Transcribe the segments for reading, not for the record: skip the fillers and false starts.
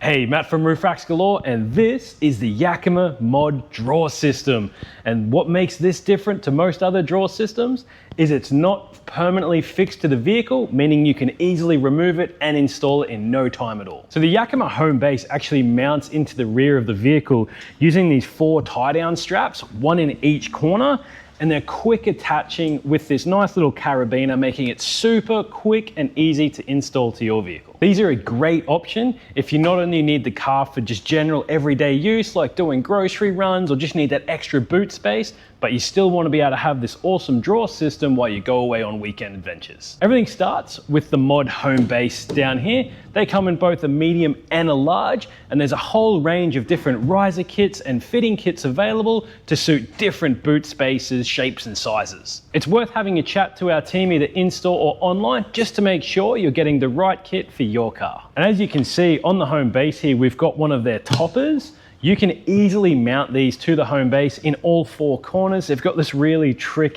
Hey, Matt from Roof Racks Galore, and this is the Yakima MOD drawer system. And what makes this different to most other drawer systems is it's not permanently fixed to the vehicle, meaning you can easily remove it and install it in no time at all. So the Yakima home base actually mounts into the rear of the vehicle using these 4 tie-down straps, one in each corner, and they're quick attaching with this nice little carabiner, making it super quick and easy to install to your vehicle. These are a great option if you not only need the car for just general everyday use, like doing grocery runs or just need that extra boot space, but you still want to be able to have this awesome drawer system while you go away on weekend adventures. Everything starts with the MOD home base down here. They come in both a medium and a large, and there's a whole range of different riser kits and fitting kits available to suit different boot spaces, shapes and sizes. It's worth having a chat to our team either in-store or online just to make sure you're getting the right kit for your car. And as you can see on the home base here, we've got one of their toppers. You can easily mount these to the home base in all 4 corners. They've got this really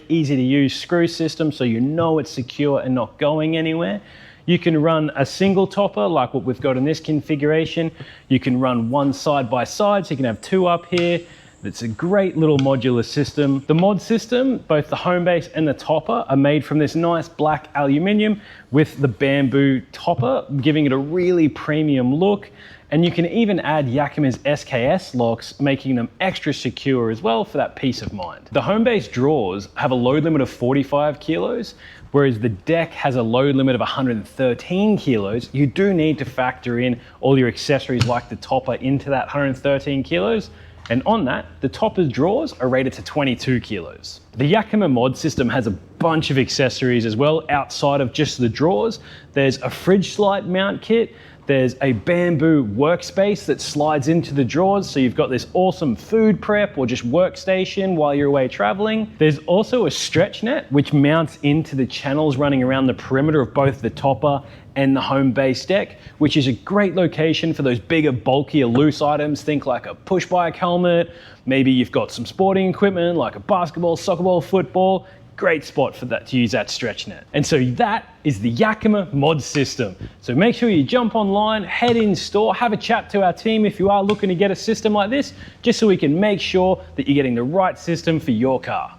easy to use screw system so you know it's secure and not going anywhere. You can run a single topper like what we've got in this configuration. You can run one side by side, so you can have 2 up here. It's a great little modular system. The MOD system, both the home base and the topper, are made from this nice black aluminium with the bamboo topper, giving it a really premium look. And you can even add Yakima's SKS locks, making them extra secure as well for that peace of mind. The home base drawers have a load limit of 45 kilos, whereas the deck has a load limit of 113 kilos. You do need to factor in all your accessories like the topper into that 113 kilos. And on that, the topper's drawers are rated to 22 kilos. The Yakima MOD system has a bunch of accessories as well outside of just the drawers. There's a fridge slide mount kit. There's a bamboo workspace that slides into the drawers, so you've got this awesome food prep or just workstation while you're away traveling. There's also a stretch net which mounts into the channels running around the perimeter of both the topper and the home base deck, which is a great location for those bigger, bulkier, loose items. Think like a push bike helmet, maybe you've got some sporting equipment like a basketball, soccer ball, football. Great spot for that to use that stretch net. And so that is the Yakima MOD system. So make sure you jump online, head in store, have a chat to our team if you are looking to get a system like this, just so we can make sure that you're getting the right system for your car.